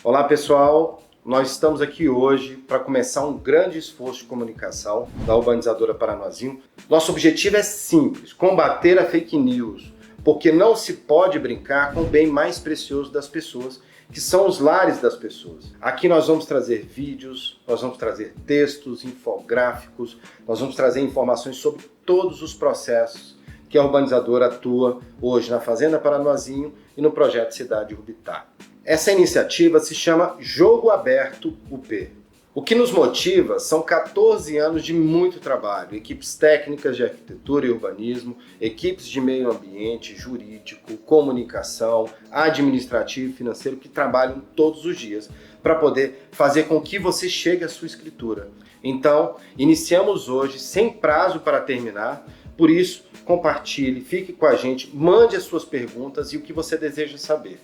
Olá pessoal, nós estamos aqui hoje para começar um grande esforço de comunicação da Urbanizadora Paranoazinho. Nosso objetivo é simples, combater a fake news, porque não se pode brincar com o bem mais precioso das pessoas, que são os lares das pessoas. Aqui nós vamos trazer vídeos, nós vamos trazer textos, infográficos, nós vamos trazer informações sobre todos os processos que a urbanizadora atua hoje na Fazenda Paranoazinho e no projeto Cidade Rubitar. Essa iniciativa se chama Jogo Aberto UP. O que nos motiva são 14 anos de muito trabalho, equipes técnicas de arquitetura e urbanismo, equipes de meio ambiente, jurídico, comunicação, administrativo e financeiro que trabalham todos os dias para poder fazer com que você chegue à sua escritura. Então, iniciamos hoje sem prazo para terminar, por isso, compartilhe, fique com a gente, mande as suas perguntas e o que você deseja saber.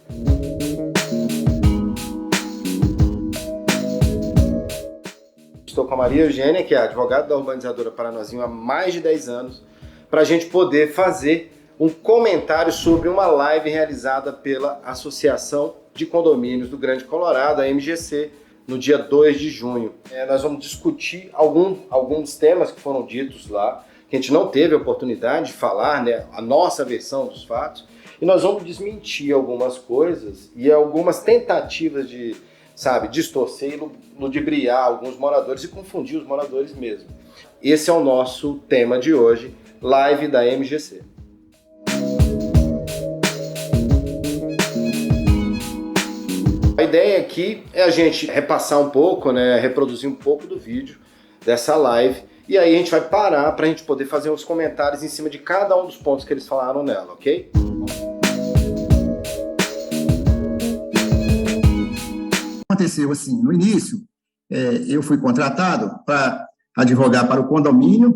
Estou com a Maria Eugênia, que é advogada da Urbanizadora Paranoazinho há mais de 10 anos, para a gente poder fazer um comentário sobre uma live realizada pela Associação de Condomínios do Grande Colorado, a MGC, no dia 2 de junho. Nós vamos discutir alguns temas que foram ditos lá, que a gente não teve a oportunidade de falar, né, a nossa versão dos fatos, e nós vamos desmentir algumas coisas e algumas tentativas de, distorcer e ludibriar alguns moradores e confundir os moradores mesmo. Esse é o nosso tema de hoje, live da MGC. A ideia aqui é a gente repassar um pouco, né, reproduzir um pouco do vídeo dessa live, e aí a gente vai parar para a gente poder fazer uns comentários em cima de cada um dos pontos que eles falaram nela, ok? Aconteceu assim, no início, eu fui contratado para advogar para o condomínio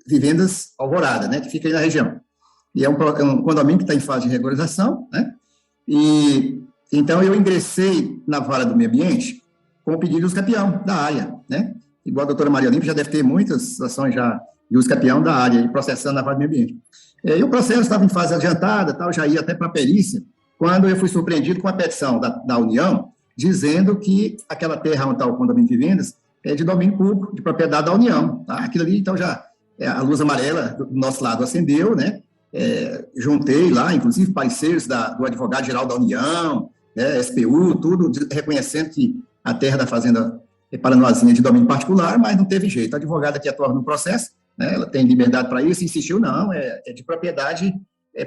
Vivendas Alvorada, né, que fica aí na região. E é um condomínio que está em fase de regularização, né? E então eu ingressei na vara do meio ambiente com o pedido de usucapião da área, né? Igual a doutora Maria Olímpia já deve ter muitas ações já de usucapião da área e processando na vara do meio ambiente. E o processo estava em fase adiantada, tal, já ia até para a perícia, quando eu fui surpreendido com a petição da União, dizendo que aquela terra onde está o condomínio de vivendas é de domínio público, de propriedade da União. Tá? Aquilo ali, então, já a luz amarela do nosso lado acendeu, né? Juntei lá, inclusive, parceiros do advogado-geral da União, né? SPU, tudo reconhecendo que a terra da Fazenda Paranoazinho é de domínio particular, mas não teve jeito. A advogada que atua no processo, né? Ela tem liberdade para isso, insistiu, não, é de propriedade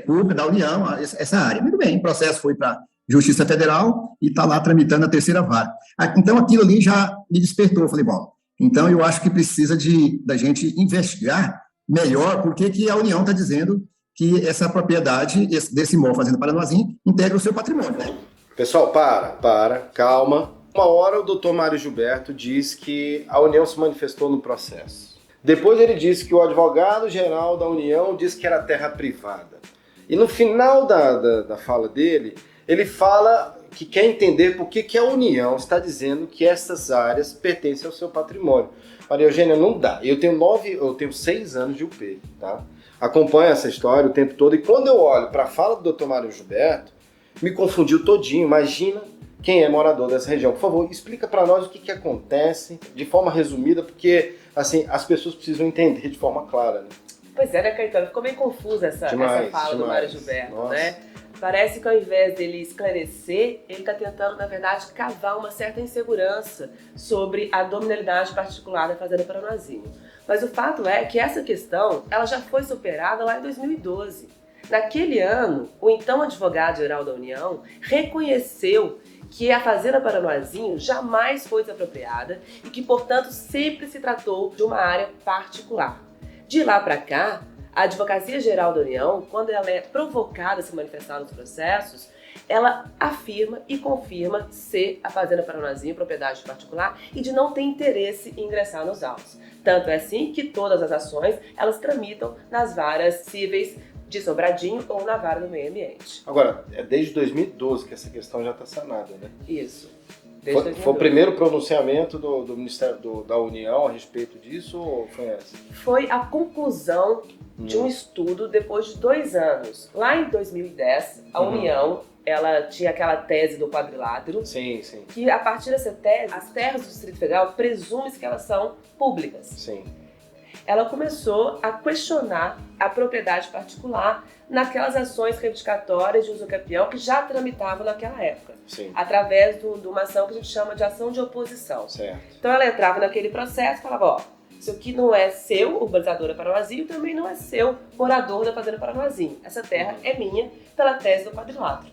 pública da União, essa área. Muito bem, o processo foi para Justiça Federal e está lá tramitando a terceira vara. Então, aquilo ali já me despertou. Eu falei, bom, então eu acho que precisa da gente investigar melhor por que a União está dizendo que essa propriedade desse imóvel Fazenda Paranoazinho integra o seu patrimônio, né? Pessoal, calma. Uma hora o doutor Mário Gilberto diz que a União se manifestou no processo. Depois ele disse que o advogado-geral da União disse que era terra privada. E no final da fala dele, ele fala que quer entender por que a União está dizendo que essas áreas pertencem ao seu patrimônio. Maria Eugênia, não dá. Eu tenho 6 anos de UP, tá? Acompanho essa história o tempo todo, e quando eu olho para a fala do Dr. Mário Gilberto, me confundiu todinho. Imagina quem é morador dessa região. Por favor, explica para nós o que acontece de forma resumida, porque assim, as pessoas precisam entender de forma clara, né? Pois é, né, Caetano? Ficou meio confusa essa fala do Mário Gilberto, Nossa. Né? Parece que ao invés dele esclarecer, ele está tentando, na verdade, cavar uma certa insegurança sobre a dominalidade particular da Fazenda Paranoazinho. Mas o fato é que essa questão ela já foi superada lá em 2012. Naquele ano, o então advogado-geral da União reconheceu que a Fazenda Paranoazinho jamais foi desapropriada e que, portanto, sempre se tratou de uma área particular. De lá para cá, a Advocacia Geral da União, quando ela é provocada a se manifestar nos processos, ela afirma e confirma ser a Fazenda Paranoazinho propriedade particular e de não ter interesse em ingressar nos autos. Tanto é assim que todas as ações, elas tramitam nas varas cíveis de Sobradinho ou na vara do meio ambiente. Agora, é desde 2012 que essa questão já está sanada, né? Isso. Foi o primeiro pronunciamento do Ministério da União a respeito disso ou foi essa? Foi a conclusão de um estudo depois de 2 anos. Lá em 2010, a União ela tinha aquela tese do quadrilátero, Sim, sim. que a partir dessa tese, as terras do Distrito Federal presume-se que elas são públicas. Sim. Ela começou a questionar a propriedade particular naquelas ações reivindicatórias de uso campeão que já tramitavam naquela época, Sim. através de uma ação que a gente chama de ação de oposição. Certo. Então ela entrava naquele processo e falava, ó, isso aqui não é seu, urbanizadora Paranoazinho, também não é seu, morador da Fazenda Paranoazinho. Essa terra é minha pela tese do quadrilátero.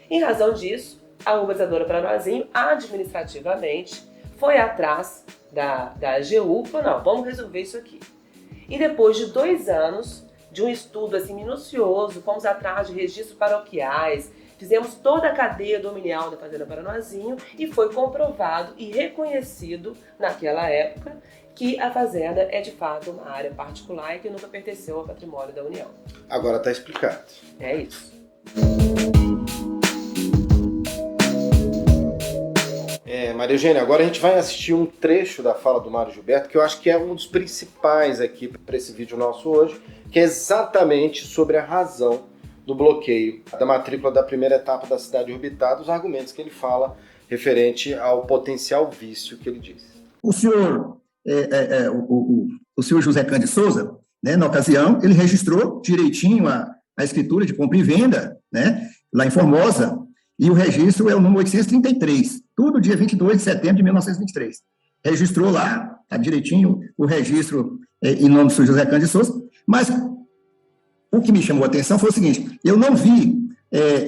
Em razão disso, a urbanizadora Paranoazinho, administrativamente, foi atrás da AGU e falou, não, vamos resolver isso aqui. E depois de 2 anos de um estudo assim, minucioso, fomos atrás de registros paroquiais, fizemos toda a cadeia dominial da Fazenda Paranoazinho e foi comprovado e reconhecido naquela época que a fazenda é de fato uma área particular e que nunca pertenceu ao patrimônio da União. Agora está explicado. É isso. Maria Eugênia, agora a gente vai assistir um trecho da fala do Mário Gilberto, que eu acho que é um dos principais aqui para esse vídeo nosso hoje, que é exatamente sobre a razão do bloqueio da matrícula da primeira etapa da cidade orbitada, os argumentos que ele fala referente ao potencial vício que ele diz. O senhor, o senhor José Cândido Souza, né, na ocasião, ele registrou direitinho a escritura de compra e venda, né, lá em Formosa, e o registro é o número 833, tudo dia 22 de setembro de 1923. Registrou lá, tá direitinho, o registro em nome do senhor José Cândido Souza, mas o que me chamou a atenção foi o seguinte, eu não vi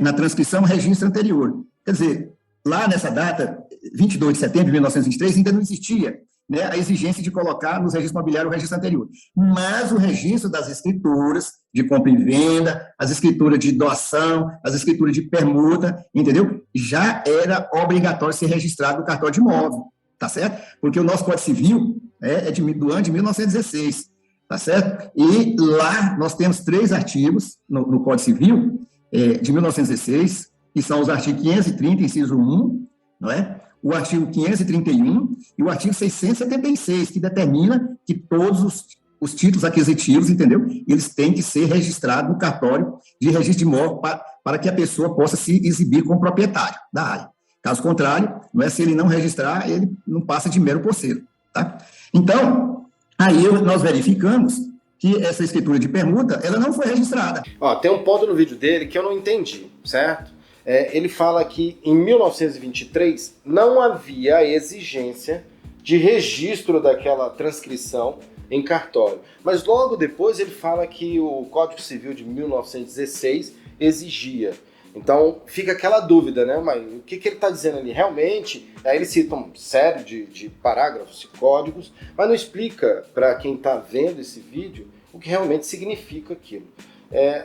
na transcrição o registro anterior. Quer dizer, lá nessa data, 22 de setembro de 1923, ainda não existia, né, a exigência de colocar nos registros imobiliários o registro anterior. Mas o registro das escrituras de compra e venda, as escrituras de doação, as escrituras de permuta, entendeu? Já era obrigatório ser registrado no cartório de imóvel, tá certo? Porque o nosso Código Civil é do ano de 1916, tá certo? E lá nós temos 3 artigos no Código Civil de 1916, que são os artigos 530, inciso 1, não é? O artigo 531 e o artigo 676, que determina que todos os títulos aquisitivos, entendeu? Eles têm que ser registrados no cartório de registro de imóvel para que a pessoa possa se exibir como proprietário da área. Caso contrário, não é, se ele não registrar, ele não passa de mero posseiro, tá? Então, aí nós verificamos que essa escritura de permuta, ela não foi registrada. Ó, tem um ponto no vídeo dele que eu não entendi, certo? Ele fala que em 1923 não havia a exigência de registro daquela transcrição em cartório. Mas logo depois ele fala que o Código Civil de 1916 exigia. Então fica aquela dúvida, né? Mas o que ele está dizendo ali? Realmente, aí ele cita uma série de parágrafos e códigos, mas não explica para quem está vendo esse vídeo o que realmente significa aquilo.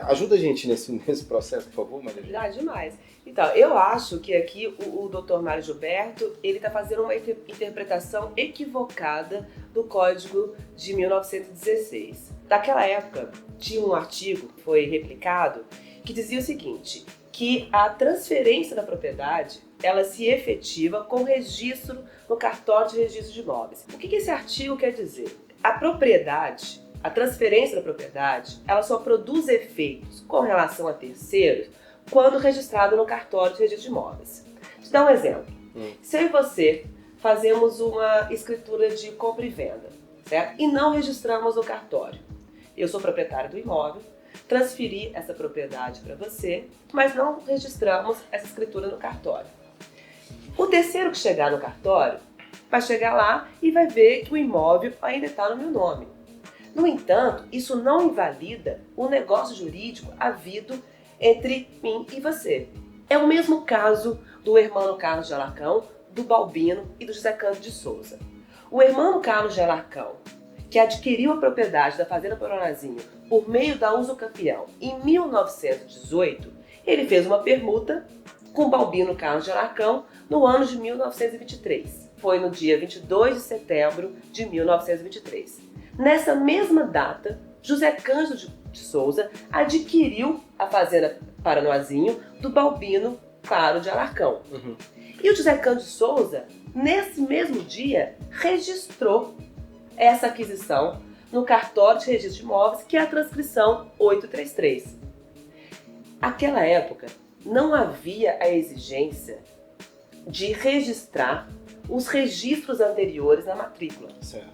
Ajuda a gente nesse processo, por favor, Maria. Ah, demais. Então, eu acho que aqui o Dr. Mário Gilberto, ele está fazendo uma interpretação equivocada do Código de 1916. Naquela época, tinha um artigo que foi replicado que dizia o seguinte, que a transferência da propriedade, ela se efetiva com registro no cartório de registro de imóveis. O que esse artigo quer dizer? A propriedade, a transferência da propriedade, ela só produz efeitos com relação a terceiros quando registrado no cartório de registro de imóveis. Vou te dar um exemplo. Se eu e você fazemos uma escritura de compra e venda, certo? E não registramos no cartório. Eu sou proprietário do imóvel, transferi essa propriedade para você, mas não registramos essa escritura no cartório. O terceiro que chegar no cartório vai chegar lá e vai ver que o imóvel ainda está no meu nome. No entanto, isso não invalida o negócio jurídico havido entre mim e você. É o mesmo caso do Hermano Carlos de Alarcão, do Balbino e do José Cândido de Souza. O Hermano Carlos de Alarcão, que adquiriu a propriedade da Fazenda Paranoazinho por meio da usucapião em 1918, ele fez uma permuta com Balbino Carlos de Alarcão no ano de 1923. Foi no dia 22 de setembro de 1923. Nessa mesma data, José Cândido de Souza adquiriu a Fazenda Paranoazinho do Balbino Claro de Alarcão. E o José Cândido de Souza, nesse mesmo dia, registrou essa aquisição no cartório de registro de imóveis, que é a transcrição 833. Aquela época, não havia a exigência de registrar os registros anteriores na matrícula. Certo.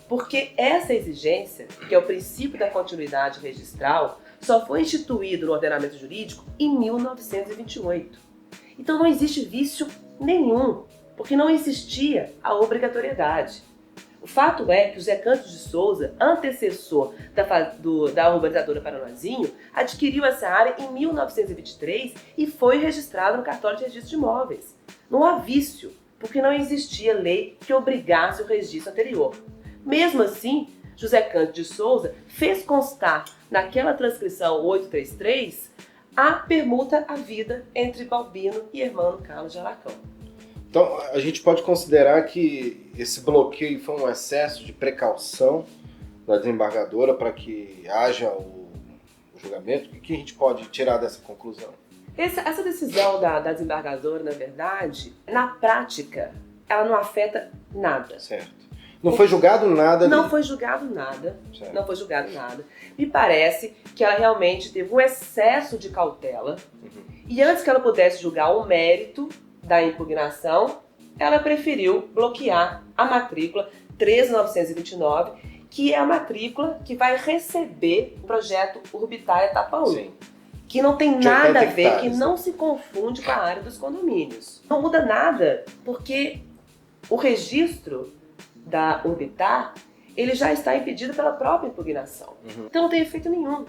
Porque essa exigência, que é o princípio da continuidade registral, só foi instituído no ordenamento jurídico em 1928. Então não existe vício nenhum, porque não existia a obrigatoriedade. O fato é que o Zé Canto de Souza, antecessor da urbanizadora Paranazinho, adquiriu essa área em 1923 e foi registrado no cartório de registro de imóveis. Não há vício, porque não existia lei que obrigasse o registro anterior. Mesmo assim, José Canto de Souza fez constar naquela transcrição 833 a permuta à vida entre Balbino e Hermano Carlos de Alarcão. Então, a gente pode considerar que esse bloqueio foi um excesso de precaução da desembargadora para que haja o julgamento? O que a gente pode tirar dessa conclusão? Essa decisão da desembargadora, na verdade, na prática, ela não afeta nada. Certo. Não foi julgado nada? Não foi julgado nada. Certo. Não foi julgado nada. Me parece que ela realmente teve um excesso de cautela. E antes que ela pudesse julgar o mérito da impugnação, ela preferiu bloquear a matrícula 13929, que é a matrícula que vai receber o projeto Urbitar Etapa 1. Sim. Que não tem De nada a 80 ver, hectares, que não se confunde com a área dos condomínios. Não muda nada, porque o registro da Urbitar, ele já está impedido pela própria impugnação. Então não tem efeito nenhum.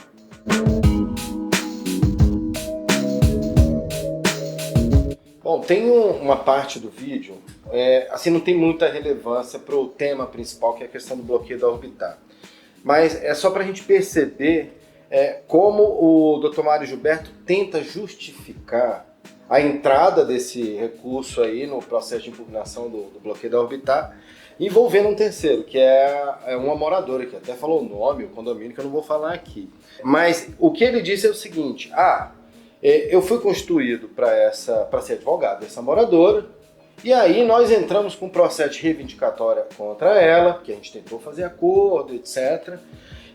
Bom, tem uma parte do vídeo, assim, não tem muita relevância para o tema principal, que é a questão do bloqueio da Urbitar. Mas é só para a gente perceber como o Dr. Mário Gilberto tenta justificar a entrada desse recurso aí no processo de impugnação do bloqueio da Urbitar, envolvendo um terceiro, que é uma moradora, que até falou o nome, o condomínio, que eu não vou falar aqui. Mas o que ele disse é o seguinte: eu fui constituído para ser advogado dessa moradora, e aí nós entramos com um processo de reivindicatória contra ela, que a gente tentou fazer acordo, etc.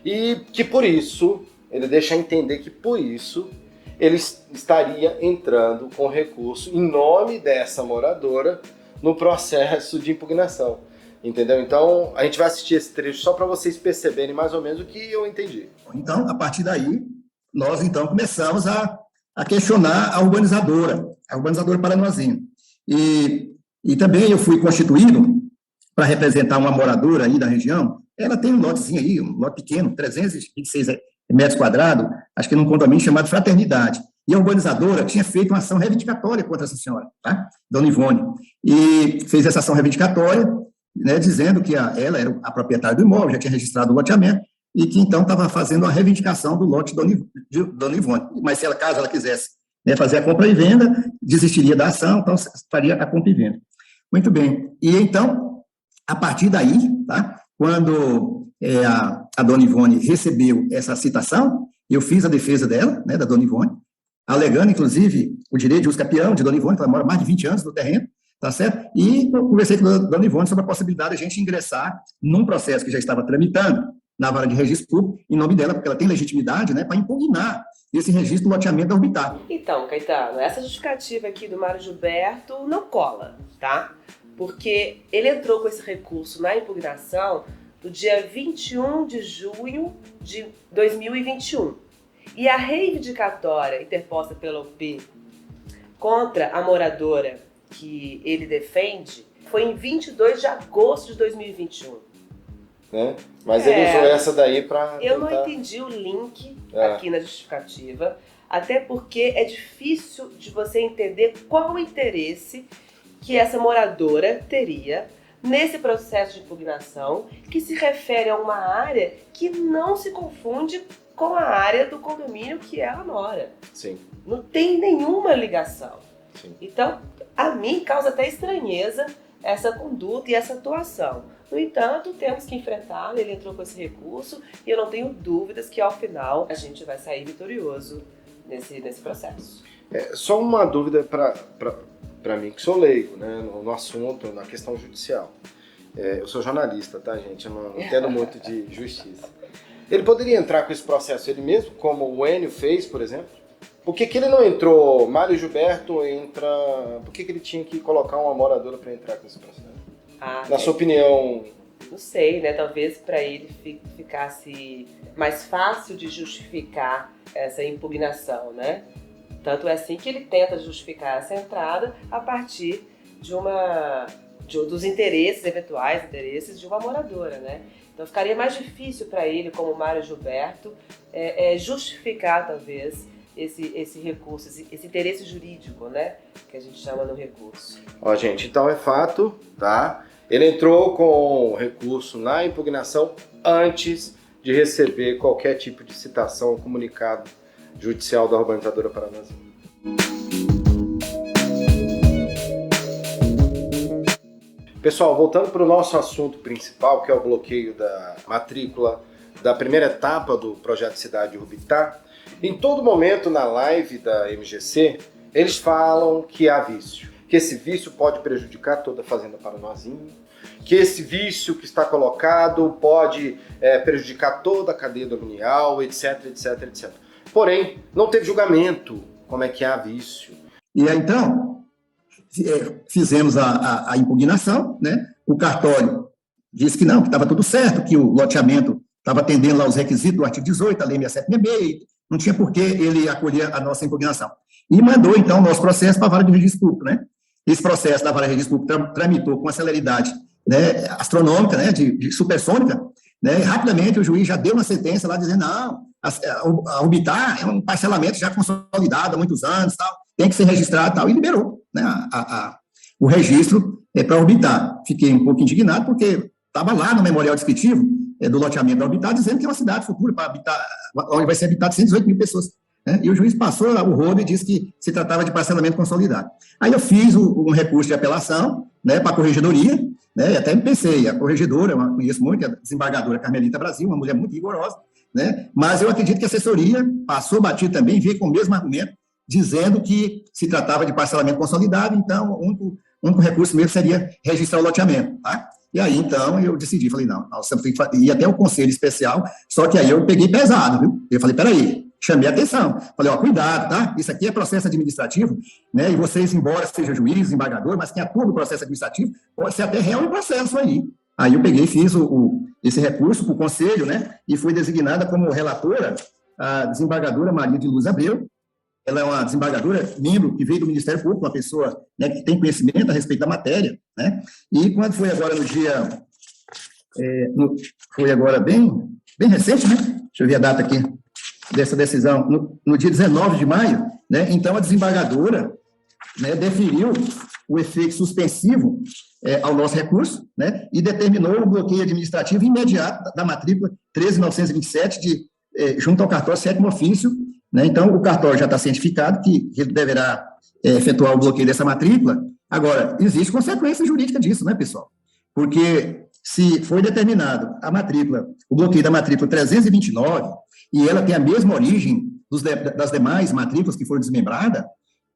E que por isso, ele deixa entender que por isso ele estaria entrando com recurso em nome dessa moradora no processo de impugnação. Entendeu? Então, a gente vai assistir esse trecho só para vocês perceberem mais ou menos o que eu entendi. Então, a partir daí, nós então começamos a questionar a urbanizadora Paranozinho. E também eu fui constituído para representar uma moradora aí da região. Ela tem um lotezinho aí, um lote pequeno, 326 metros quadrados, acho que num condomínio chamado Fraternidade. E a urbanizadora tinha feito uma ação reivindicatória contra essa senhora, tá? Dona Ivone. E fez essa ação reivindicatória, né, dizendo que ela era a proprietária do imóvel, já tinha registrado o loteamento, e que então estava fazendo a reivindicação do lote de Dona Ivone. Mas caso ela quisesse, né, fazer a compra e venda, desistiria da ação, então faria a compra e venda. Muito bem. E então, a partir daí, tá, quando a Dona Ivone recebeu essa citação, eu fiz a defesa dela, né, da Dona Ivone, alegando, inclusive, o direito de uso capião de Dona Ivone, que ela mora mais de 20 anos no terreno, tá certo? E conversei com a Dona Ivone sobre a possibilidade de a gente ingressar num processo que já estava tramitando na vara de registro público, em nome dela, porque ela tem legitimidade, né, para impugnar esse registro do loteamento da Urbitar. Então, Caetano, essa justificativa aqui do Mário Gilberto não cola, tá? Porque ele entrou com esse recurso na impugnação no dia 21 de junho de 2021. E a reivindicatória interposta pela UP contra a moradora que ele defende foi em 22 de agosto de 2021. Né? Mas ele usou essa daí para Eu não entendi o link aqui na justificativa, até porque é difícil de você entender qual o interesse que essa moradora teria nesse processo de impugnação, que se refere a uma área que não se confunde com a área do condomínio que ela mora. Sim. Não tem nenhuma ligação. Sim. Então, a mim causa até estranheza essa conduta e essa atuação. No entanto, temos que enfrentá-lo, ele entrou com esse recurso e eu não tenho dúvidas que ao final a gente vai sair vitorioso nesse processo. Só uma dúvida para mim, que sou leigo, né, no assunto, na questão judicial. Eu sou jornalista, tá, gente? Eu não entendo muito de justiça. Ele poderia entrar com esse processo ele mesmo, como o Enio fez, por exemplo? Por que ele não entrou? Mário Gilberto entra... Por que ele tinha que colocar uma moradora para entrar com esse processo? Na sua opinião... Não sei, né? Talvez para ele ficasse mais fácil de justificar essa impugnação, né? Tanto é assim que ele tenta justificar essa entrada a partir dos eventuais interesses de uma moradora, né? Então ficaria mais difícil para ele, como Mário Gilberto, justificar talvez esse recurso, esse interesse jurídico, né? Que a gente chama no recurso. Ó, gente, então é fato, tá? Ele entrou com recurso na impugnação antes de receber qualquer tipo de citação ou comunicado judicial da urbanizadora Paranazinho. Pessoal, voltando para o nosso assunto principal, que é o bloqueio da matrícula da primeira etapa do projeto Cidade Urbitar, em todo momento na live da MGC, eles falam que há vício, que esse vício pode prejudicar toda a Fazenda Paranazinho, que esse vício que está colocado pode prejudicar toda a cadeia dominial, etc, etc, etc. Porém, não teve julgamento como é que há vício. E aí, então, fizemos a impugnação, né? O cartório disse que não, que estava tudo certo, que o loteamento estava atendendo lá os requisitos do artigo 18, a lei 6766, não tinha por que ele acolher a nossa impugnação. E mandou, então, o nosso processo para a Vara de Registro Público, né? Esse processo da Vara de Registro Público tramitou com uma celeridade, né, astronômica, né, de supersônica, né? E rapidamente o juiz já deu uma sentença lá dizendo, não, a Urbitar é um parcelamento já consolidado há muitos anos, tal, tem que ser registrado, tal, e liberou, né, o registro para Urbitar. Fiquei um pouco indignado, porque estava lá no memorial descritivo do loteamento da Urbitar, dizendo que é uma cidade futura para habitar, onde vai ser habitado 118 mil pessoas. Né? E o juiz passou o rodo e disse que se tratava de parcelamento consolidado. Aí eu fiz um recurso de apelação, né, para a corregedoria, né, e até me pensei, a corregedora, eu conheço muito, a desembargadora Carmelita Brasil, uma mulher muito rigorosa, né, mas eu acredito que a assessoria passou batido também, veio com o mesmo argumento, dizendo que se tratava de parcelamento consolidado, então o único recurso mesmo seria registrar o loteamento, tá? E aí, então, eu decidi, falei, não, nós temos que ir até o conselho especial, só que aí eu peguei pesado, viu? Eu falei, peraí, chamei a atenção, falei, ó, cuidado, tá? Isso aqui é processo administrativo, né? E vocês, embora seja juiz, desembargador, mas quem atua no processo administrativo, pode ser até réu em processo aí. Aí eu peguei e fiz esse recurso para o conselho, né? E fui designada como relatora a desembargadora Maria de Luz Abreu. Ela é uma desembargadora, membro que veio do Ministério Público, uma pessoa, né, que tem conhecimento a respeito da matéria, né? E quando foi agora no dia, foi agora bem recente, né? Deixa eu ver a data aqui dessa decisão, no dia 19 de maio, né? Então a desembargadora, né, deferiu o efeito suspensivo ao nosso recurso, né? E determinou o bloqueio administrativo imediato da matrícula 13.927 junto ao cartório 7º ofício, né? Então, o cartório já está cientificado que ele deverá efetuar o bloqueio dessa matrícula. Agora, existe consequência jurídica disso, né, pessoal? Porque se foi determinado o bloqueio da matrícula 329, e ela tem a mesma origem das demais matrículas que foram desmembradas,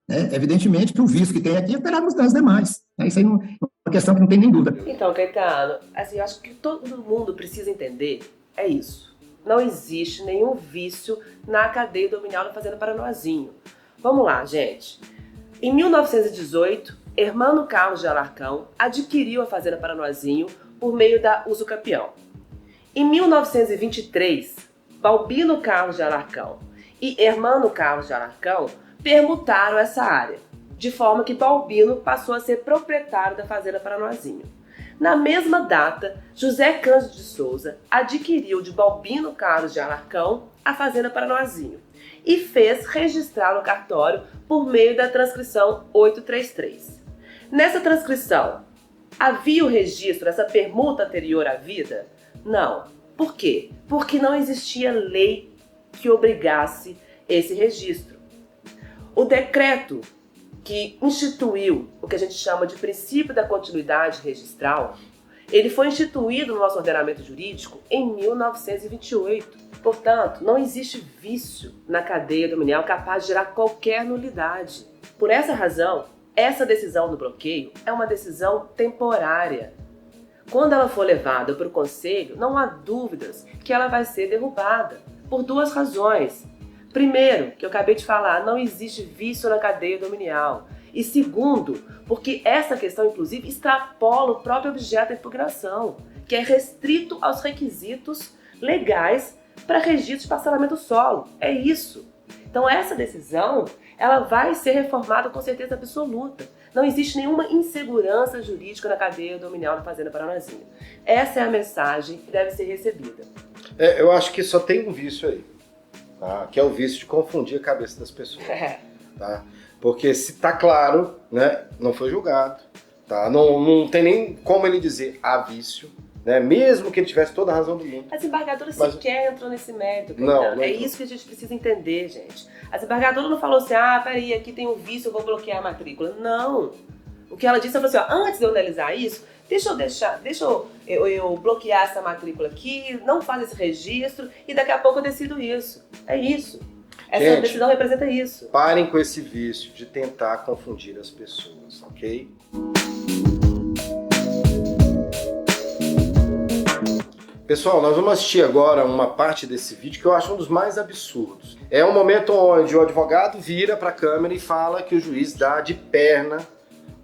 né, evidentemente que o vício que tem aqui é esperado das demais. Né? Isso aí é uma questão que não tem nem dúvida. Então, Caetano, assim, eu acho que todo mundo precisa entender é isso. Não existe nenhum vício na cadeia dominial da Fazenda Paranoazinho. Vamos lá, gente. Em 1918, Hermano Carlos de Alarcão adquiriu a Fazenda Paranoazinho por meio da usucapião. Em 1923, Balbino Carlos de Alarcão e Hermano Carlos de Alarcão permutaram essa área, de forma que Balbino passou a ser proprietário da Fazenda Paranoazinho. Na mesma data, José Cândido de Souza adquiriu de Balbino Carlos de Alarcão a Fazenda Paranoazinho e fez registrar no cartório por meio da transcrição 833. Nessa transcrição, havia o registro dessa permuta anterior à vida? Não. Por quê? Porque não existia lei que obrigasse esse registro. O decreto que instituiu o que a gente chama de princípio da continuidade registral, ele foi instituído no nosso ordenamento jurídico em 1928. Portanto, não existe vício na cadeia dominial capaz de gerar qualquer nulidade. Por essa razão, essa decisão do bloqueio é uma decisão temporária. Quando ela for levada para o Conselho, não há dúvidas que ela vai ser derrubada, por duas razões. Primeiro, que eu acabei de falar, não existe vício na cadeia dominial. E segundo, porque essa questão, inclusive, extrapola o próprio objeto da impugnação, que é restrito aos requisitos legais para registro de parcelamento do solo. É isso. Então essa decisão, ela vai ser reformada com certeza absoluta. Não existe nenhuma insegurança jurídica na cadeia dominial da Fazenda Paranazinho. Essa é a mensagem que deve ser recebida. Eu acho que só tem um vício aí, tá? Que é o vício de confundir a cabeça das pessoas. Tá? Porque se tá claro, né, não foi julgado, tá? Não tem nem como ele dizer há vício, né? Mesmo que ele tivesse toda a razão do mundo. A desembargadora sequer entrou nesse mérito, não é isso que a gente precisa entender, gente. A desembargadora não falou assim, peraí, aqui tem um vício, eu vou bloquear a matrícula. Não. O que ela disse, ela falou assim, antes de eu analisar isso, deixa eu bloquear essa matrícula aqui, não faz esse registro e daqui a pouco eu decido isso. É isso. Essa decisão representa isso. Parem com esse vício de tentar confundir as pessoas, ok? Pessoal, nós vamos assistir agora uma parte desse vídeo que eu acho um dos mais absurdos. É um momento onde o advogado vira para a câmera e fala que o juiz dá de perna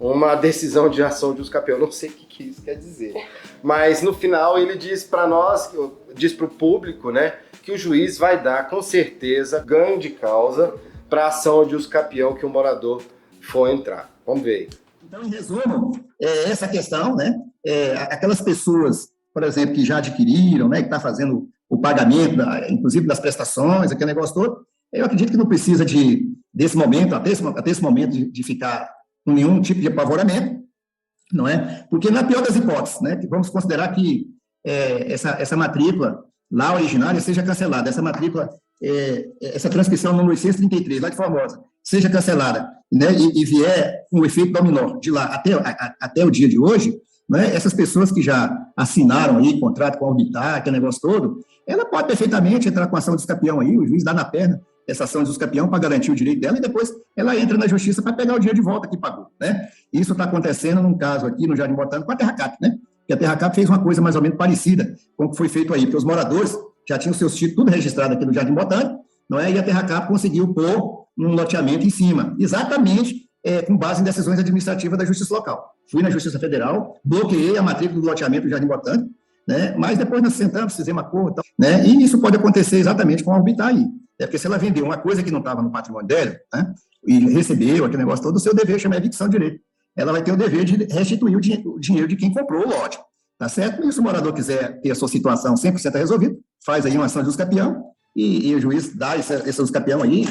uma decisão de ação de uso capião. Eu não sei o que isso quer dizer. Mas no final ele diz para nós, diz para o público, né, que o juiz vai dar com certeza ganho de causa para a ação de uso capião que o morador for entrar. Vamos ver. Então, em resumo, essa questão, né, aquelas pessoas, por exemplo, que já adquiriram, né, que está fazendo o pagamento, inclusive das prestações, aquele negócio todo, eu acredito que não precisa desse momento, até esse momento, de ficar com nenhum tipo de apavoramento, não é? Porque na pior das hipóteses, né, que vamos considerar que essa matrícula lá originária seja cancelada, essa matrícula, essa transcrição número 833, lá de Formosa, seja cancelada, né, e vier um efeito dominó de lá até o dia de hoje, né, essas pessoas que já assinaram aí contrato com a Orbitar, aquele negócio todo, ela pode perfeitamente entrar com ação de escapião aí, o juiz dá na perna essa ação de escapião para garantir o direito dela e depois ela entra na justiça para pegar o dinheiro de volta que pagou, né? Isso está acontecendo num caso aqui no Jardim Botânico com a Terracap, né? Que a Terracap fez uma coisa mais ou menos parecida com o que foi feito aí, porque os moradores já tinham seus títulos tudo registrado aqui no Jardim Botânico, não é? E a Terracap conseguiu pôr um loteamento em cima, exatamente com base em decisões administrativas da Justiça Local. Fui na Justiça Federal, bloqueei a matrícula do loteamento do Jardim Botânico, né? Mas depois nós sentamos, fizemos acordo, né? E isso pode acontecer exatamente com a Orbitar aí. Porque se ela vendeu uma coisa que não estava no patrimônio dela, né, e recebeu aquele negócio todo, o seu dever chama evicção de direito. Ela vai ter o dever de restituir o dinheiro de quem comprou o lote, tá certo? E se o morador quiser ter a sua situação 100% resolvida, faz aí uma ação de usucapião e o juiz dá esse usucapião aí,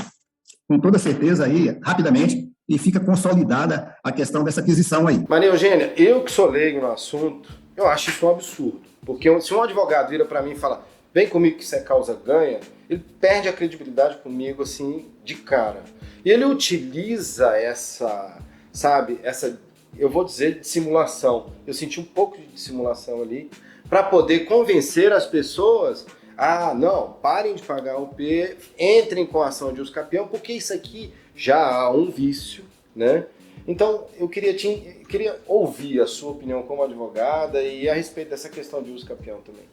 com toda certeza aí, rapidamente, e fica consolidada a questão dessa aquisição aí. Maria Eugênia, eu que sou leigo no assunto, eu acho isso um absurdo. Porque se um advogado vira para mim e fala, vem comigo que isso é causa ganha, ele perde a credibilidade comigo, assim, de cara. E ele utiliza essa, eu vou dizer, dissimulação. Eu senti um pouco de dissimulação ali, para poder convencer as pessoas não, parem de pagar o P, entrem com a ação de uso capião, porque isso aqui já há um vício, né? Então, eu queria ouvir a sua opinião como advogada e a respeito dessa questão de uso capião também.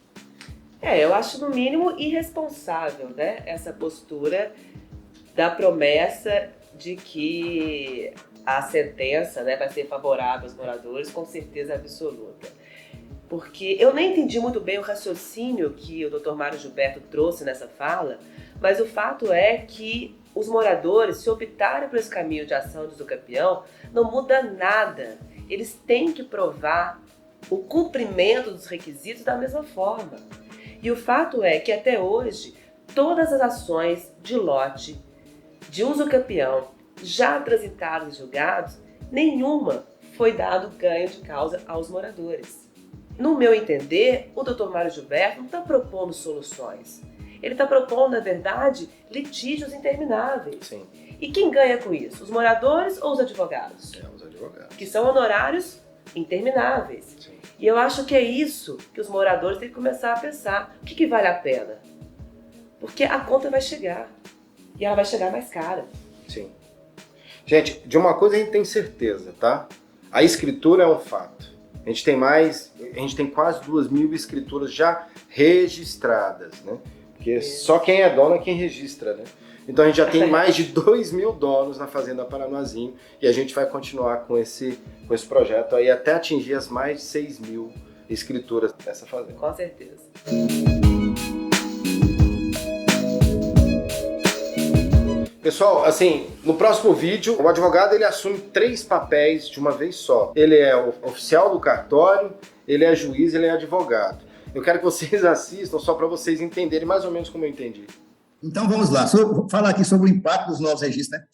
Eu acho no mínimo irresponsável, né, essa postura da promessa de que a sentença, né, vai ser favorável aos moradores, com certeza absoluta. Porque eu nem entendi muito bem o raciocínio que o Dr. Mário Gilberto trouxe nessa fala, mas o fato é que os moradores, se optarem por esse caminho de ação de usucapião, não muda nada. Eles têm que provar o cumprimento dos requisitos da mesma forma. E o fato é que até hoje, todas as ações de lote, de usucapião, já transitadas e julgados, nenhuma foi dado ganho de causa aos moradores. No meu entender, o Dr. Mário Gilberto não está propondo soluções. Ele está propondo, na verdade, litígios intermináveis. Sim. E quem ganha com isso? Os moradores ou os advogados? Os advogados. Que são honorários intermináveis. Sim. E eu acho que é isso que os moradores têm que começar a pensar. O que vale a pena? Porque a conta vai chegar. E ela vai chegar mais cara. Sim. Gente, de uma coisa a gente tem certeza, tá? A escritura é um fato. A gente tem quase 2.000 escrituras já registradas, né? Porque só quem é dono é quem registra, né? Então a gente já tem mais de 2.000 donos na Fazenda Paranoazinho e a gente vai continuar com esse projeto aí até atingir as mais de 6.000 escrituras dessa fazenda. Com certeza. Pessoal, assim, no próximo vídeo, o advogado ele assume 3 papéis de uma vez só. Ele é o oficial do cartório, ele é juiz, ele é advogado. Eu quero que vocês assistam só para vocês entenderem mais ou menos como eu entendi. Então, vamos lá. Vou falar aqui sobre o impacto dos novos registros, né?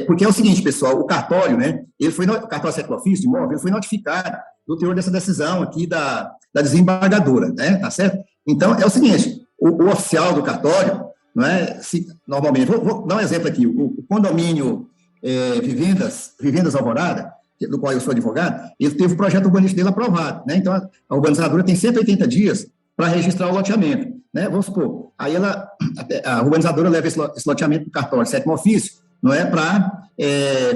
Porque é o seguinte, pessoal, o cartório, né? O cartório sétimo ofício de imóvel, ele foi notificado do teor dessa decisão aqui da desembargadora, né? Tá certo? Então, é o seguinte, o oficial do cartório, não é? Normalmente, vou dar um exemplo aqui, o condomínio Vivendas Alvorada, do qual eu sou advogado, ele teve o projeto urbanístico dele aprovado, né? Então, a urbanizadora tem 180 dias para registrar o loteamento, né? Vamos supor, aí a urbanizadora leva esse loteamento para o cartório sétimo ofício, não é? Para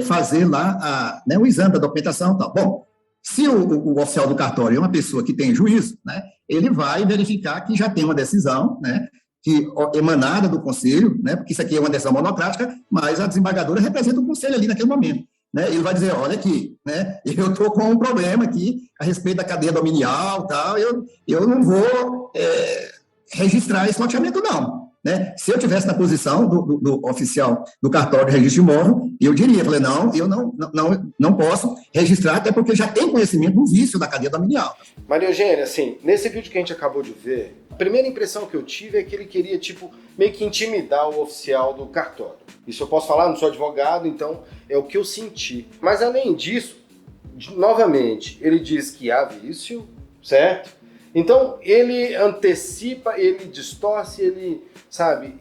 fazer lá o exame da documentação e tal. Bom, se o oficial do cartório é uma pessoa que tem juízo, né? Ele vai verificar que já tem uma decisão, né? Emanada do conselho, né? Porque isso aqui é uma decisão monocrática, mas a desembargadora representa o conselho ali naquele momento. Né? Ele vai dizer, olha aqui, né? Eu estou com um problema aqui a respeito da cadeia dominial, tal, eu não vou registrar esse loteamento, não. Né? Se eu tivesse na posição do oficial do cartório de registro de imóvel, eu diria, não, eu não posso registrar, até porque já tem conhecimento do vício da cadeia dominial. Maria Eugênia, assim, nesse vídeo que a gente acabou de ver, a primeira impressão que eu tive é que ele queria, meio que intimidar o oficial do cartório. Isso eu posso falar, não sou advogado, então é o que eu senti. Mas além disso, novamente, ele diz que há vício, certo? Então ele antecipa, ele distorce, ele, sabe,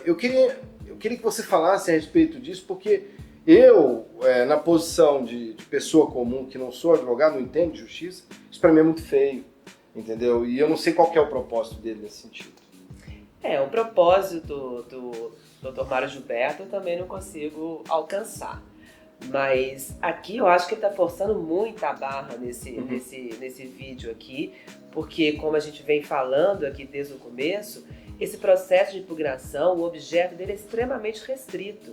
eu queria que você falasse a respeito disso, porque eu, na posição de pessoa comum, que não sou advogado, não entendo de justiça, isso para mim é muito feio, entendeu? E eu não sei qual que é o propósito dele nesse sentido. O propósito do Dr. Mário Gilberto eu também não consigo alcançar. Mas aqui eu acho que ele está forçando muita barra nesse vídeo aqui, porque como a gente vem falando aqui desde o começo, esse processo de impugnação, o objeto dele é extremamente restrito.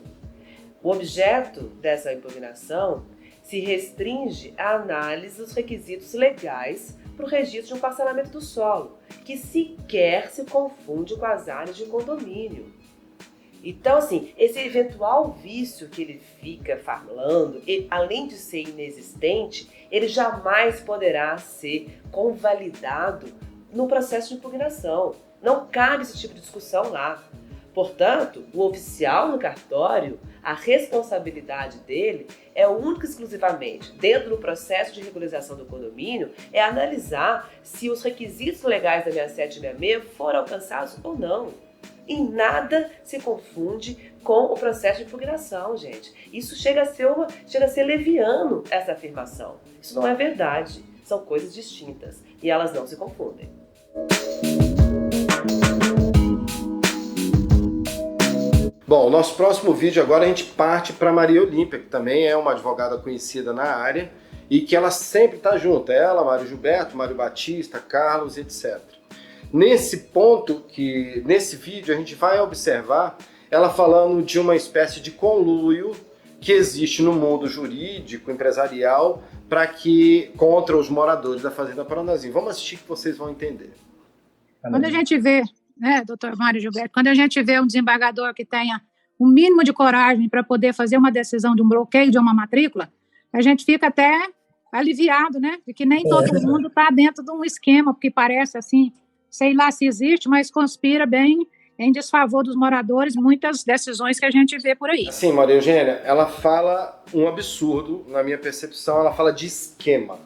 O objeto dessa impugnação se restringe à análise dos requisitos legais para o registro de um parcelamento do solo, que sequer se confunde com as áreas de condomínio. Então, assim, esse eventual vício que ele fica falando, além de ser inexistente, ele jamais poderá ser convalidado no processo de impugnação. Não cabe esse tipo de discussão lá. Portanto, o oficial no cartório, a responsabilidade dele é única e exclusivamente, dentro do processo de regularização do condomínio, é analisar se os requisitos legais da 6766 foram alcançados ou não. E nada se confunde com o processo de impugnação, gente. Isso chega a ser leviano, essa afirmação. Isso não é verdade. São coisas distintas e elas não se confundem. Bom, nosso próximo vídeo agora a gente parte para Maria Olímpia, que também é uma advogada conhecida na área e que ela sempre está junto. Ela, Mário Gilberto, Mário Batista, Carlos, etc. Nesse ponto, nesse vídeo a gente vai observar ela falando de uma espécie de conluio que existe no mundo jurídico, empresarial, contra os moradores da Fazenda Paranoazinho. Vamos assistir que vocês vão entender. Quando a gente vê, né, doutor Mário Gilberto, quando a gente vê um desembargador que tenha o mínimo de coragem para poder fazer uma decisão de um bloqueio de uma matrícula, a gente fica até aliviado, né, de que nem todo mundo está dentro de um esquema, porque parece assim, sei lá se existe, mas conspira bem em desfavor dos moradores muitas decisões que a gente vê por aí. Sim, Maria Eugênia, ela fala um absurdo, na minha percepção, ela fala de esquema.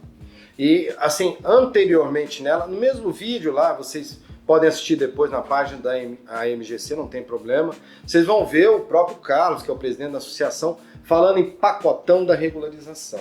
E, assim, anteriormente nela, no mesmo vídeo lá, vocês podem assistir depois na página da AMGC, não tem problema, vocês vão ver o próprio Carlos, que é o presidente da associação, falando em pacotão da regularização.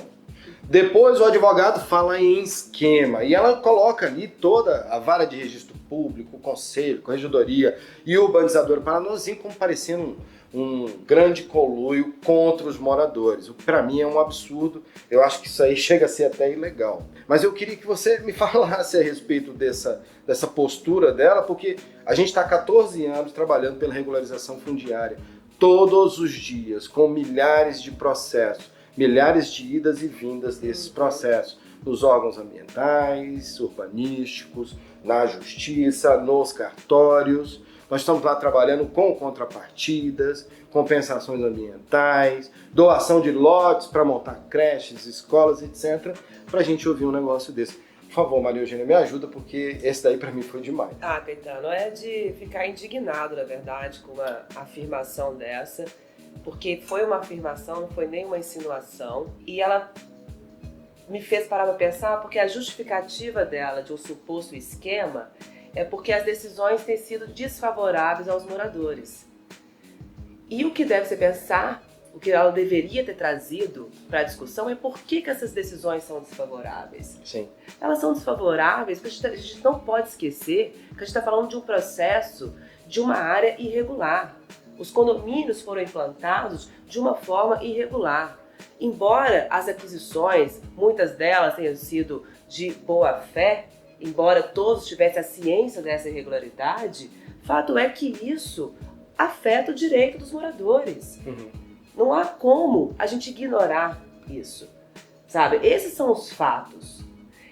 Depois o advogado fala em esquema e ela coloca ali toda a vara de registro público, o conselho, a corregedoria e o urbanizador Paranoazinho como parecendo um grande conluio contra os moradores, o que para mim é um absurdo. Eu acho que isso aí chega a ser até ilegal. Mas eu queria que você me falasse a respeito dessa postura dela, porque a gente está há 14 anos trabalhando pela regularização fundiária. todos os dias, com milhares de processos, milhares de idas e vindas desses processos, nos órgãos ambientais, urbanísticos, na justiça, nos cartórios. Nós estamos lá trabalhando com contrapartidas, compensações ambientais, doação de lotes para montar creches, escolas, etc., para a gente ouvir um negócio desse. Por favor, Maria Eugênia, me ajuda, porque esse daí para mim foi demais. Ah, Caetano, é de ficar indignado, na verdade, com uma afirmação dessa, porque foi uma afirmação, não foi nem uma insinuação, e ela me fez parar para pensar, porque a justificativa dela de um suposto esquema é porque as decisões têm sido desfavoráveis aos moradores. E o que deve se pensar, o que ela deveria ter trazido para a discussão é por que essas decisões são desfavoráveis. Sim. Elas são desfavoráveis porque a gente não pode esquecer que a gente está falando de um processo de uma área irregular. Os condomínios foram implantados de uma forma irregular. Embora as aquisições, muitas delas tenham sido de boa fé, embora todos tivessem a ciência dessa irregularidade, fato é que isso afeta o direito dos moradores. Não há como a gente ignorar isso, sabe? Esses são os fatos.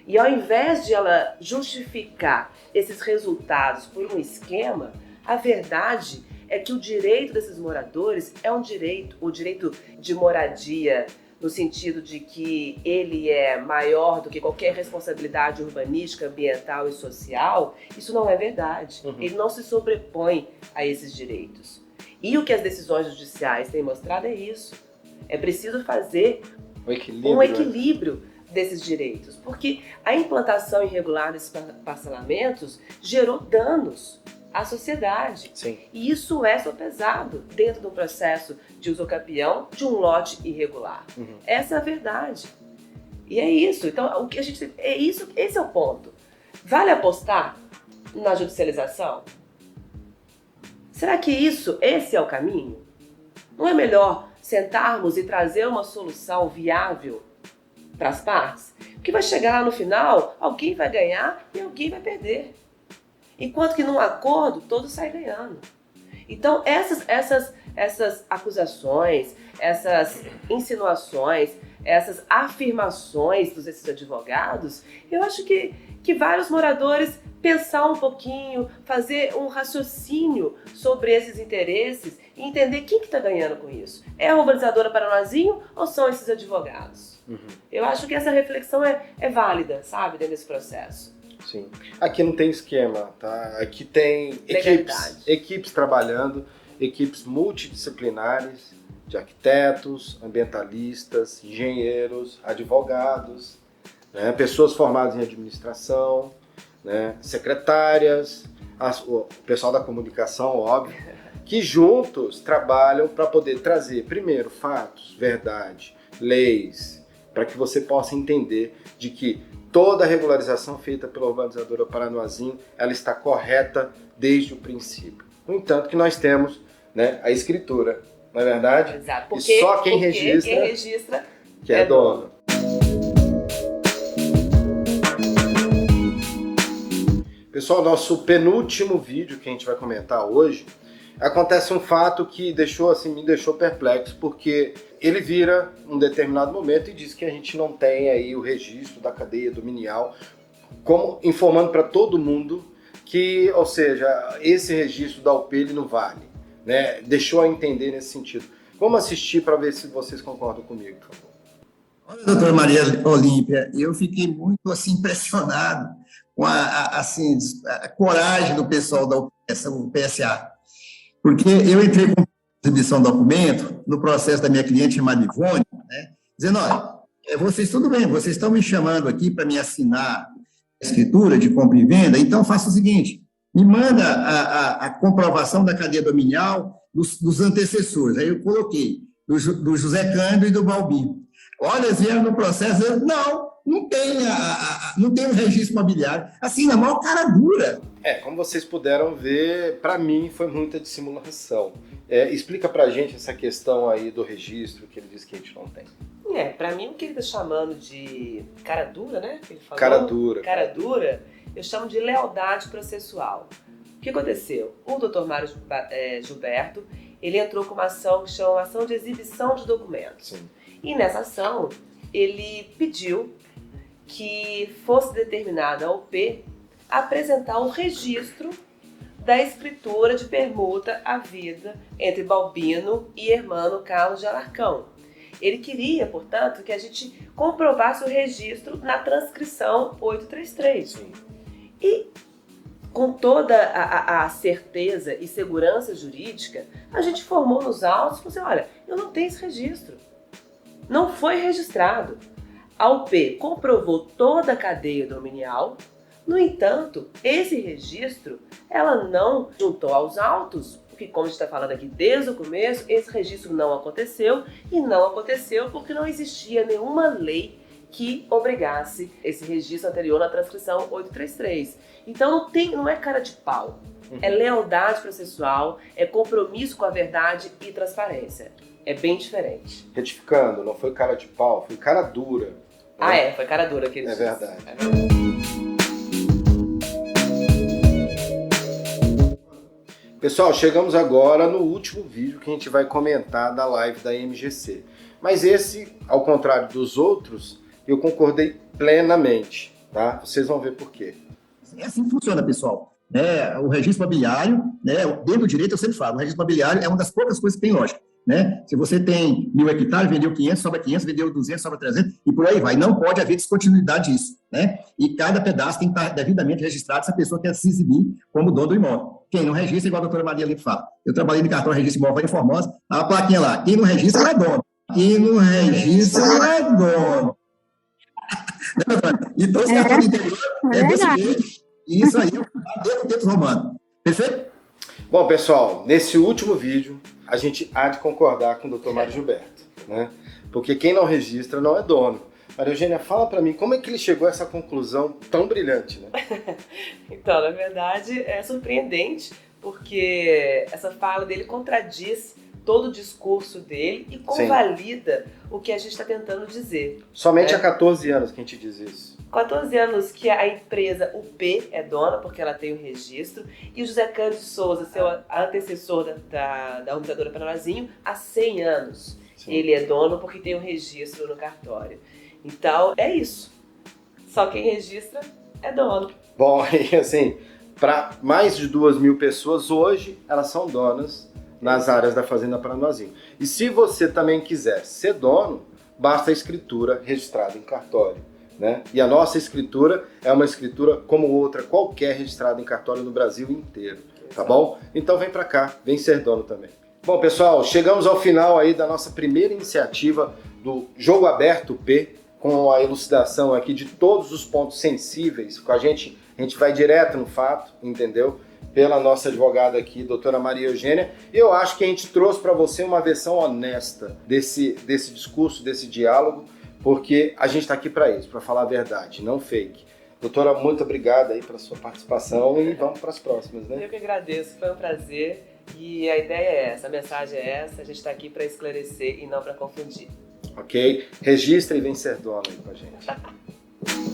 E ao invés de ela justificar esses resultados por um esquema, a verdade é que o direito desses moradores é um direito, o direito de moradia, no sentido de que ele é maior do que qualquer responsabilidade urbanística, ambiental e social. Isso não é verdade. Ele não se sobrepõe a esses direitos. E o que as decisões judiciais têm mostrado é isso. É preciso fazer um equilíbrio desses direitos, porque a implantação irregular desses parcelamentos gerou danos à sociedade. Sim. E isso é sopesado dentro do processo de usucapião de um lote irregular. Essa é a verdade. E é isso. Então, o que a gente é isso, esse é o ponto. Vale apostar na judicialização? Será que esse é o caminho? Não é melhor sentarmos e trazer uma solução viável para as partes? Porque vai chegar lá no final, alguém vai ganhar e alguém vai perder. Enquanto que num acordo, todos saem ganhando. Então, essas acusações, essas insinuações, essas afirmações desses advogados, eu acho que vários moradores pensar um pouquinho, fazer um raciocínio sobre esses interesses e entender quem que está ganhando com isso. É a urbanizadora Paranoazinho ou são esses advogados? Eu acho que essa reflexão é válida, sabe, dentro desse processo. Sim. Aqui não tem esquema, tá? Aqui tem equipes trabalhando, equipes multidisciplinares de arquitetos, ambientalistas, engenheiros, advogados, né? Pessoas formadas em administração, né? Secretárias, o pessoal da comunicação, óbvio, que juntos trabalham para poder trazer, primeiro, fatos, verdade, leis, para que você possa entender de que toda a regularização feita pela urbanizadora Paranoazinho, ela está correta desde o princípio. No entanto, que nós temos, né, a escritura, não é verdade? Exato. Porque, e só quem registra que é dono. Pessoal, nosso penúltimo vídeo que a gente vai comentar hoje, acontece um fato que me deixou perplexo, porque ele vira um determinado momento e diz que a gente não tem aí o registro da cadeia dominial, como informando para todo mundo que, ou seja, esse registro da UP ele não vale, né? Deixou a entender nesse sentido. Vamos assistir para ver se vocês concordam comigo, por favor. Olha, doutora Maria Olímpia, eu fiquei muito assim, impressionado com a coragem do pessoal da PSA, porque eu entrei com exibição do documento no processo da minha cliente chamada Ivone, né, dizendo, olha, vocês tudo bem, vocês estão me chamando aqui para me assinar a escritura de compra e venda, então faça o seguinte, me manda a comprovação da cadeia dominial dos antecessores. Aí eu coloquei, do José Cândido e do Balbino. Olha, eles vieram no processo, não tem um registro imobiliário, assim, na maior cara dura. Como vocês puderam ver, para mim foi muita dissimulação. Explica pra gente essa questão aí do registro que ele diz que a gente não tem. Para mim o que ele está chamando de cara dura, né? Que ele falou, cara dura, eu chamo de lealdade processual. O que aconteceu? O Dr. Mário Gilberto, ele entrou com uma ação que chama ação de exibição de documentos. Sim. E nessa ação, ele pediu que fosse determinada ao UP apresentar um registro da escritura de permuta havida entre Balbino e Hermano Carlos de Alarcão. Ele queria, portanto, que a gente comprovasse o registro na transcrição 833. Sim. E com toda a certeza e segurança jurídica, a gente formou nos autos e falou assim, olha, eu não tenho esse registro. Não foi registrado. A UP comprovou toda a cadeia dominial. No entanto, esse registro ela não juntou aos autos, porque como a gente está falando aqui desde o começo, esse registro não aconteceu, e não aconteceu porque não existia nenhuma lei que obrigasse esse registro anterior na transcrição 833. Então não é cara de pau, é lealdade processual, é compromisso com a verdade e transparência. É bem diferente. Retificando, não foi cara de pau, foi cara dura. Né? Foi cara dura que ele disse. Verdade. É verdade. Pessoal, chegamos agora no último vídeo que a gente vai comentar da live da MGC. Mas esse, ao contrário dos outros, eu concordei plenamente, tá? Vocês vão ver por quê. É assim que funciona, pessoal. O registro imobiliário, dentro do direito eu sempre falo, o registro imobiliário é uma das poucas coisas que tem lógica. Se você tem 1.000 hectares, vendeu 500, sobra 500, vendeu 200, sobra 300, e por aí vai. Não pode haver descontinuidade disso. E cada pedaço tem que estar devidamente registrado se a pessoa quer se exibir como dono do imóvel. Quem não registra, igual a doutora Maria ali fala. Eu trabalhei no cartório registro imóvel em Formosa, a plaquinha lá, quem não registra não é dono. Quem não registra não é dono. Então, os cartórios do interior desse jeito, e isso aí é o tempo romano. Perfeito? Bom, pessoal, nesse último vídeo, a gente há de concordar com o Dr. Mário Gilberto, né? Porque quem não registra não é dono. Maria Eugênia, fala para mim, como é que ele chegou a essa conclusão tão brilhante, né? Então, na verdade, é surpreendente, porque essa fala dele contradiz todo o discurso dele e convalida o que a gente está tentando dizer. Somente há 14 anos que a gente diz isso. 14 anos que a empresa UP é dona, porque ela tem o registro, e o José Cândido Souza, seu antecessor da organizadora Paranazinho, há 100 anos. Sim. Ele é dono porque tem o registro no cartório. Então, é isso. Só quem registra é dono. Bom, e assim, para mais de 2.000 pessoas, hoje, elas são donas nas áreas da Fazenda Paranazinho. E se você também quiser ser dono, basta a escritura registrada em cartório. Né? E a nossa escritura é uma escritura como outra qualquer registrada em cartório no Brasil inteiro, tá bom? Então vem pra cá, vem ser dono também. Bom, pessoal, chegamos ao final aí da nossa primeira iniciativa do Jogo Aberto P, com a elucidação aqui de todos os pontos sensíveis. Com a gente vai direto no fato, entendeu? Pela nossa advogada aqui, doutora Maria Eugênia. E eu acho que a gente trouxe para você uma versão honesta desse discurso, desse diálogo, porque a gente está aqui para isso, para falar a verdade, não fake. Doutora, muito obrigada aí pela sua participação e vamos para as próximas, né? Eu que agradeço, foi um prazer e a ideia é essa, a mensagem é essa, a gente está aqui para esclarecer e não para confundir. Ok? Registra e vem ser dono aí com a gente.